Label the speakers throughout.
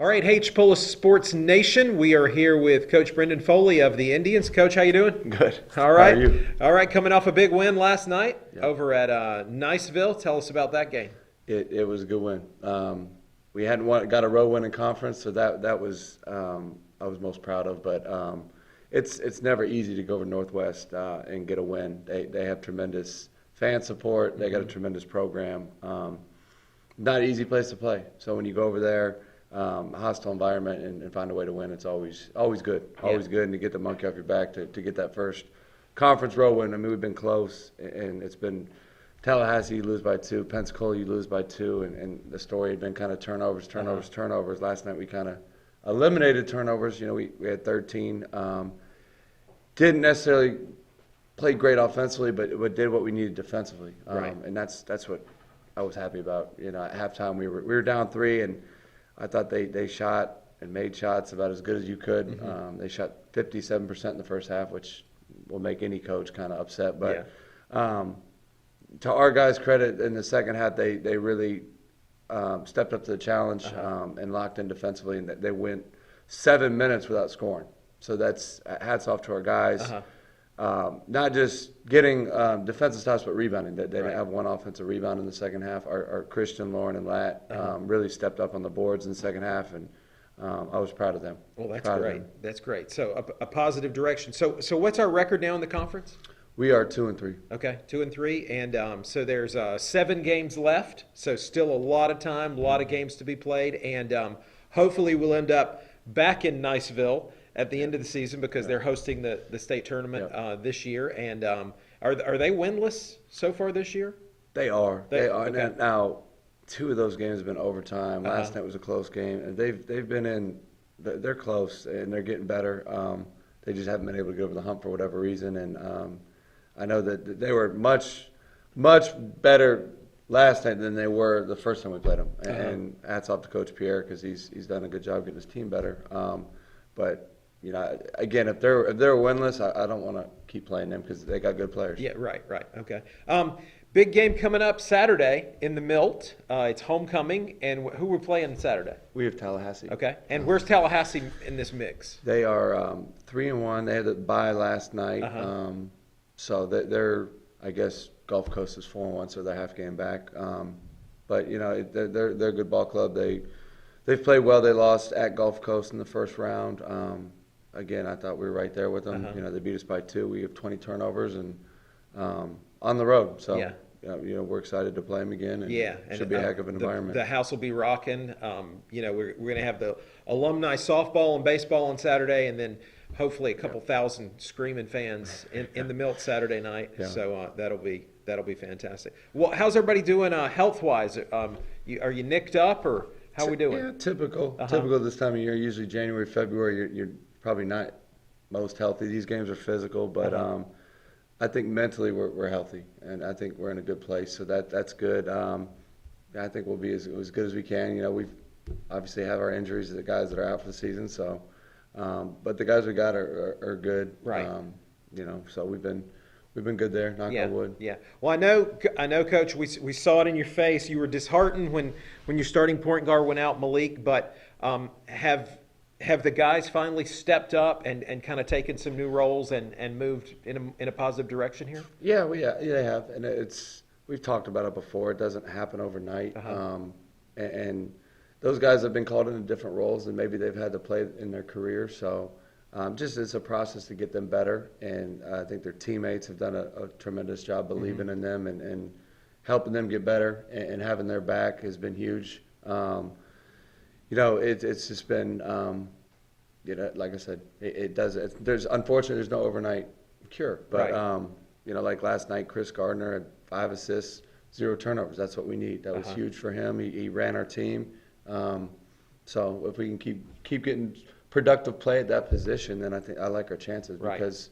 Speaker 1: All right, H. Polis Sports Nation. We are here with Coach Brendan Foley of the Indians. Coach, how you doing?
Speaker 2: Good.
Speaker 1: All right.
Speaker 2: How are you?
Speaker 1: All right, coming off a big win last night
Speaker 2: Yep.
Speaker 1: over at Niceville. Tell us about that game.
Speaker 2: It was a good win. We hadn't got a road win in conference, so that was I was most proud of. But it's never easy to go over Northwest and get a win. They have tremendous fan support. They got a tremendous program. Not an easy place to play. So when you go over there, a hostile environment and find a way to win, it's always good. Always good, and to get the monkey off your back to get that first conference road win. I mean, we've been close, and it's been Tallahassee, you lose by 2. Pensacola, you lose by 2. And the story had been kind of turnovers. Last night we kind of eliminated turnovers. You know, we had 13. Didn't necessarily play great offensively, but did what we needed defensively.
Speaker 1: Right.
Speaker 2: And that's what I was happy about. You know, at halftime we were down 3, and I thought they shot and made shots about as good as you could. They shot 57% in the first half, which will make any coach kind of upset. But to our guys' credit, in the second half, they really stepped up to the challenge and locked in defensively, and they went 7 minutes without scoring. So that's hats off to our guys. Not just getting defensive stops, but rebounding. They didn't have one offensive rebound in the second half. Our Christian, Lauren, and Lat really stepped up on the boards in the second half, and I was proud of them.
Speaker 1: Well, that's great. That's great. So a positive direction. So what's our record now in the conference?
Speaker 2: We are 2-3.
Speaker 1: Okay, 2-3, and so there's 7 games left. So still a lot of time, a lot of games to be played, and hopefully we'll end up back in Niceville at the end of the season because they're hosting the state tournament this year. And are they winless so far this year?
Speaker 2: They are. They are.
Speaker 1: Okay.
Speaker 2: Now, 2 of those games have been overtime. Last night was a close game, and they've been in. They're close, and they're getting better. They just haven't been able to get over the hump for whatever reason, and I know that they were much better last night than they were the first time we played them. And hats off to Coach Pierre because he's done a good job getting his team better. But you know, again, if they're winless, I don't want to keep playing them because they got good players.
Speaker 1: Yeah, right. Okay. Big game coming up Saturday in the Milt. It's homecoming, and who we're playing Saturday?
Speaker 2: We have Tallahassee.
Speaker 1: Okay. And where's Tallahassee in this mix?
Speaker 2: They are 3-1. They had the bye last night. So they're, I guess, Gulf Coast is 4-1, so they're half game back. But you know, they're a good ball club. They've played well. They lost at Gulf Coast in the first round. Again, I thought we were right there with them. You know, they beat us by 2. We have 20 turnovers and on the road. So you know, we're excited to play them again. And it should be a heck of an environment.
Speaker 1: The house will be rocking. You know, we're going to have the alumni softball and baseball on Saturday, and then hopefully a couple thousand screaming fans in the Milt Saturday night. So that'll be fantastic. Well, how's everybody doing health wise? Are you nicked up or how are we doing?
Speaker 2: Yeah, typical. Typical this time of year. Usually January, February, you're probably not most healthy. These games are physical, but I think mentally we're healthy, and I think we're in a good place. So that's good. I think we'll be as good as we can. You know, we've obviously have our injuries to the guys that are out for the season. So, but the guys we got are good.
Speaker 1: Right.
Speaker 2: You know, so we've been good there. Knock on wood.
Speaker 1: Yeah. Well, I know, Coach. We saw it in your face. You were disheartened when your starting point guard went out, Malik. But have the guys finally stepped up and kind of taken some new roles and moved in a positive direction here?
Speaker 2: Yeah, they have, and we've talked about it before. It doesn't happen overnight, and those guys have been called into different roles, and maybe they've had to play in their career. So, just it's a process to get them better, and I think their teammates have done a tremendous job believing in them and helping them get better, and having their back has been huge. You know, it's just been, you know, like I said, there's unfortunately there's no overnight cure, but you know, like last night, Chris Gardner had 5 assists, 0 turnovers. That's what we need. That was huge for him. He ran our team. So if we can keep getting productive play at that position, then I like our chances because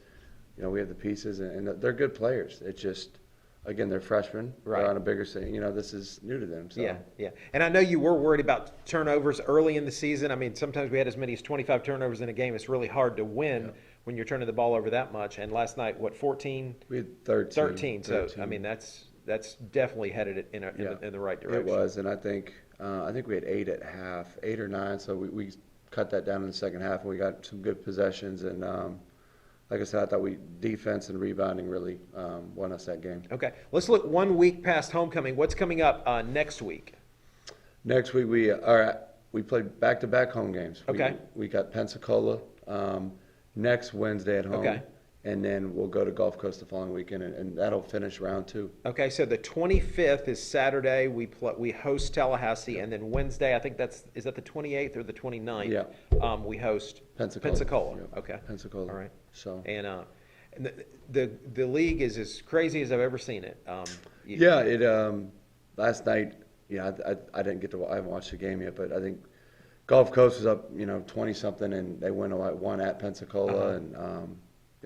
Speaker 2: you know we have the pieces and they're good players. It's just. Again, they're freshmen. They're on a bigger scene. You know, this is new to them. So.
Speaker 1: Yeah. And I know you were worried about turnovers early in the season. I mean, sometimes we had as many as 25 turnovers in a game. It's really hard to win when you're turning the ball over that much. And last night, 14?
Speaker 2: We had 13.
Speaker 1: 13. So, I mean, that's definitely headed in the right direction.
Speaker 2: It was, and I think I think we had 8 at half, 8 or 9. So we cut that down in the second half, and we got some good possessions. And like I said, I thought defense and rebounding really won us that game.
Speaker 1: Okay, let's look 1 week past homecoming. What's coming up next week?
Speaker 2: Next week we played back-to-back home games.
Speaker 1: Okay.
Speaker 2: We got Pensacola next Wednesday at home.
Speaker 1: Okay.
Speaker 2: And then we'll go to Gulf Coast the following weekend, and that'll finish round 2.
Speaker 1: Okay, so the 25th is Saturday. We host Tallahassee, and then Wednesday, I think is that the 28th or the 29th?
Speaker 2: Yeah.
Speaker 1: We host
Speaker 2: Pensacola.
Speaker 1: Yeah. Okay.
Speaker 2: Pensacola.
Speaker 1: All right.
Speaker 2: So.
Speaker 1: And the league is as crazy as I've ever seen it.
Speaker 2: Yeah. Last night, I didn't I haven't watched the game yet, but I think Gulf Coast was up, 20-something, and they went 1 at Pensacola, and.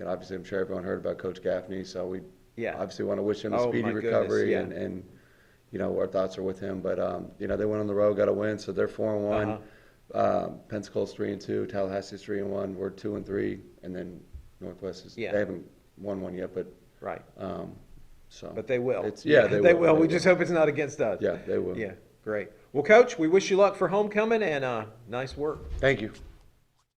Speaker 2: Obviously, I'm sure everyone heard about Coach Gaffney, so we obviously want to wish him a speedy recovery, and our thoughts are with him. But they went on the road, got a win, so they're 4-1. Pensacola's 3-2, Tallahassee's 3-1. We're 2-3, and then Northwest they haven't won one yet, but
Speaker 1: right.
Speaker 2: But
Speaker 1: they will.
Speaker 2: They will.
Speaker 1: We just hope it's not against us.
Speaker 2: Yeah, they will.
Speaker 1: Yeah, great. Well, Coach, we wish you luck for homecoming, and nice work.
Speaker 2: Thank you.